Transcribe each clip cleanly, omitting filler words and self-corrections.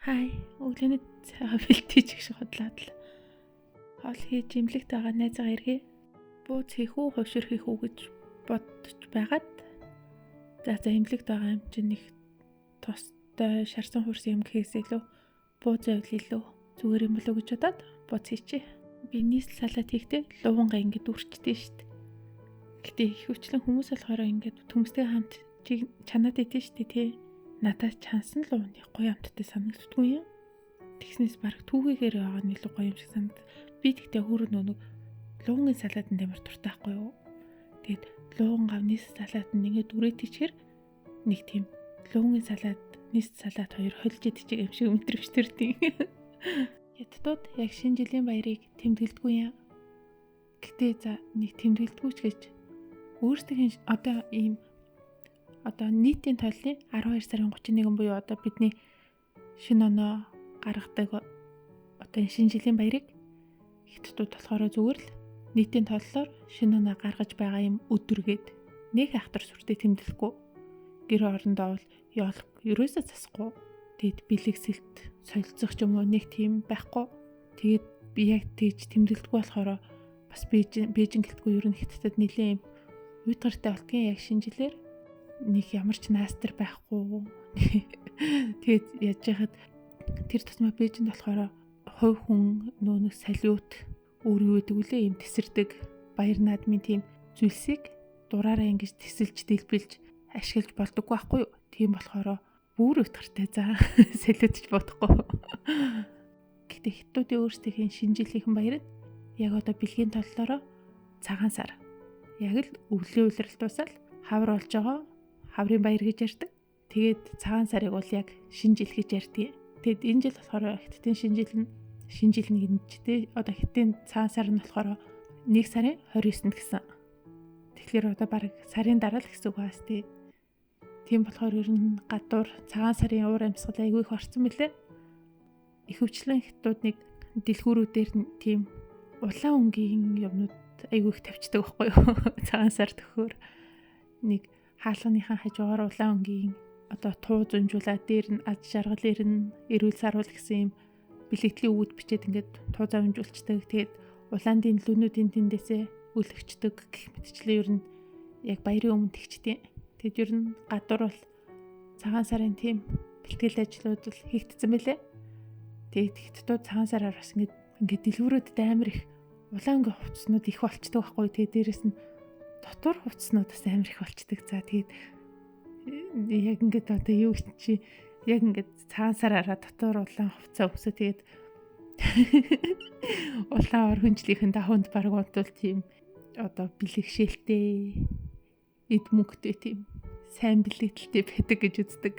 Хай, өглөөний цайгаа бэлтэж гэж бодлоод л хоол хийж имлэгт байгаа найзгаа иргэе. Бууз хийх үү, хувшир хийх үү гэж бодож байгаад за имлэгт байгаа юм чинь нэг тостой шарсан хурс юм гэхээс илүү бууз авил илүү зүгээр юм болов уу гэж бодоод бууз хийчихье. Би нийслэл салаад хийхдээ луванга ингэж үрчтэй штт. Гэтэ их хүчлэн хүмүүс болохоор ингэж төмстэй хамт чанаад идэв штт тий. Надад чансан л ууны гоё амттай санагддгүй юм. Тэгснээс баг түүгээр байгаа нь илүү гоё юм шиг санагд. Би тэгтээ хөрөө нэг луунгын салаатанд амар дуртай байхгүй юу? Тэгэд лууган гавнис салаат нь ингээд үрээд ичгэр нэг тийм луунгын салаат, нийс салаат хоёр холж идчих юм шиг өмтөрвчтэрдیں۔ Хятадууд яг шинэ жилийн баярыг тэмдэглэдэггүй юм. Гэтэ за нэг тэмдэглэдэггүй ч гэж өөрсдийн одоо нийтийн тойллын 12 сарын 31 буюу одоо бидний шинэ оноо гаргадаг одоо энэ шинэ жилийн баярыг хятадууд болохоор зүгээр л нийтийн тооллоор шинэ оноо гаргаж байгаа юм өдөргээд нэг ахтар сүртэй тэмдэглэхгүй гэр орондоо бол яолох ерөөсөө засахгүй тэгэд бэлэгсэлт солилцох ч юм уу нэг тийм байхгүй тэгэд би яг тэгж тэмдэглэдэггүй болохоор бас Бээжин гэлтгүй ер нь хятадд нэлээд уйтгартай болтгийн яг шинэ жилээр нэг ямар ч наастер байхгүй. Тэгээд яаж яхад тэр тусмаа Бээжинд болохоор хувь хүн нөө нэг салют өөр юу гэдэг үлээ юм тесэрдэг баяр наадмын тийм зүйлсийг дураараа ингэж тесэлж дэлбэлж ашиглаж болдоггүй байхгүй юу? Тийм болохоор бүр утгартай за салютч бодохгүй. Гэтэ хятадуудын өөрсдийн шинэ жилийнхэн баяр нь яг одоо бэлгийн толлороо цагаан сар яг л өвлийн улиралт тусаал хавар болж байгаа хаврын баяр гэж ярьдаг. Тэгээд цагаан сарыг бол яг шинэ жил гэж ярьдаг. Тэгэд энэ жил болохоор хятадын шинэ жил нэгэнчтэй одоо хятадын цагаан сар нь болохоор 1 сарын 29-нд гэсэн. Тэгэхээр одоо баг сарын дараа л гэсэн үг баас тий. Тийм болохоор ер нь гадуур цагаан сарын уур амьсгал айгүй их орсон мөлий. Их хвчлэн хятадууд нэг дэлгүүрүүдээр тийм улаан өнгийн юмнууд айгүй их тавьчихдаг байхгүй юу? Цагаан сар төхөөр нэг хаалганыхаа хажуугаар улаан өнгийн одоо туу зунжуулаад дээр нь аз жаргал ирнэ эрүүл саруул гэсэн юм бэлэгдлийн үүд бичээд ингээд туу завжуулцдаг. Тэгээд улаандын лүнүүдийн тэндээсээ өлөгчдөг гэх мэтчлээ ер нь яг баярын өмнө тэгчтэй. Тэгэд ер нь гадуур бол цагаан сарын тийм бэлтгэл ажлууд бол хийгдсэн мөлий. Тэгээд хятадууд цагаан сараар бас ингээд дэлгүүрүүдэд амар их улаан өнгийн хувцснууд их болчдөг байхгүй. Тэгээд дээрэс нь дотор хувцснууд бас амар их болчдөг. За тэгээд яг ингээд одоо юу чи яг ингээд цагаан сараараа дотор улаан хувцас өмсөө тэгээд улаан ор хүнжлийнхэн давханд баг унтвал тийм одоо бэлэгшээлтэй эд мөнгөтэй тийм сайн бэлэгдэлтэй байдаг гэж үздэг.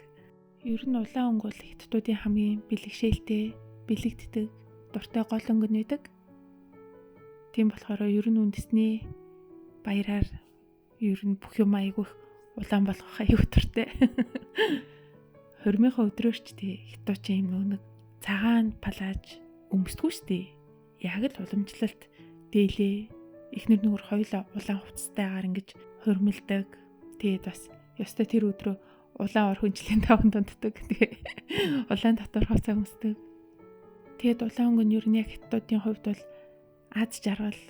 Ер нь улаан өнгө бол хятадуудын хамгийн бэлэгшээлтэй бэлэгддэг дуртай гол өнгө нэдэг. Тийм болохоор ер нь үндэсний баяраар ер нь бүх юм айгүйх улаан болгох аюу дуртай. Хормынхоо өдрөөч тий хятадч юм нэг цагаан палаж өмсдөггүй штий. Яг л уламжлалт дээлээ эхнэр нүгэр хоёулаа улаан хувцастайгаар ингэж хормилдог. Тэгээд бас ёстой тэр өдрөө улаан ор хүнжлийн таванд унтдаг. Тэгээ улаан дотор хувцас өмсдөг. Тэгээд улаан өнгө нь ер нь яг хятадуудын хувьд бол аз жаргал,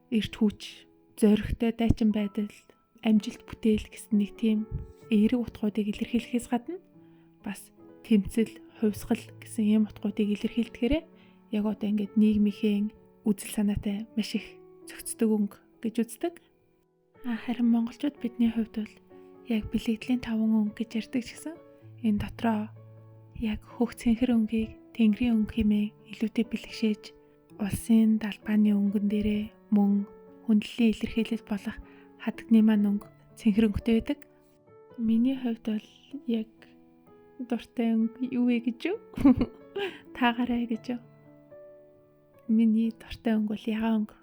эрт хүч, зоригтой дайчин байдал, амжилт бүтээл гэсэн нэг тийм эерэг утгуудыг илэрхийлэхээс гадна бас тэмцэл, хувьсгал гэсэн юм утгуудыг илэрхийлдэхээрээ яг одоо ингээд нийгмийн үзэл санаатай маш их зохицдог өнгө гэж үздэг. Харин монголчууд бидний хувьд бол яг бэлэгдлийн 5 өнгө гэж ярьдаг ч гэсэн энэ дотроо яг хөх цэнхэр өнгийг тэнгэрийн өнгө хэмээн илүүтэй бэлэгшээж улсын далбааны өнгөн дээрээ мөн хүндлэлийн илэрхийлэл болох хадагны маань өнгө цэнхэр өнгөтэй байдаг. Миний хувьд бол яг дуртай өнгө юу вэ гэж юу? Таагараа гэж юу? Миний дуртай өнгө бол ягаан өнгө.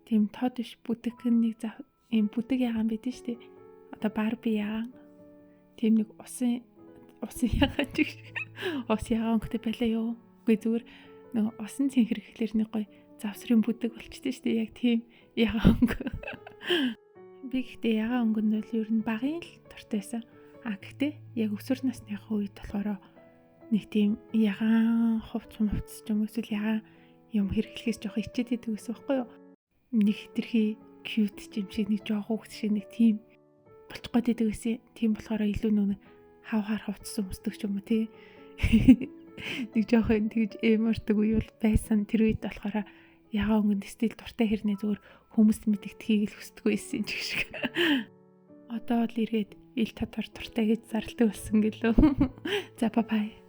Тийм тод биш бүдэг нэг ийм бүдэг ягаан байдаг шүү дээ. Одоо Барби ягаан. Тийм нэг усын ягаан ч ус ягаан өнгөтэй байлаа юу? Үгүй зүгээр нэг усан цэнхэр гэхлээр нэг гоё завсрын бүдэг болчтой шүү дээ. Яг тийм ягаан өнгө. Би гэхдээ ягаан өнгөнд бол ер нь багын л дуртай байсан. Гэхдээ яг өсвөр насныхаа үед болохоор нэг тийм ягаан хувц ч юм уу эсвэл ягаан юм хэрэглэхээс жоох ичээд идэг гэсэн байхгүй юу? Нэг хитрхи cute юм шиг нэг жоох хүүхд шиг нэг тийм болчих гээд идэг гэсэн. Тийм болохоор илүү нэг хавхаар хувцсан өмсдөг ч юм уу тий. Нэг жоох энэ тэгж эмэрдэг үе бол байсан. Тэр үед болохоор ягаан өнгөнд стил дуртай хэрнээ зүгээр хүмүүст мэдэгдэхийг л хүсдэг байсан ч гэх шиг. Одоо л эргээд ил татвар дуртай гэж зарлдаг болсон гэлөө. За бай бай.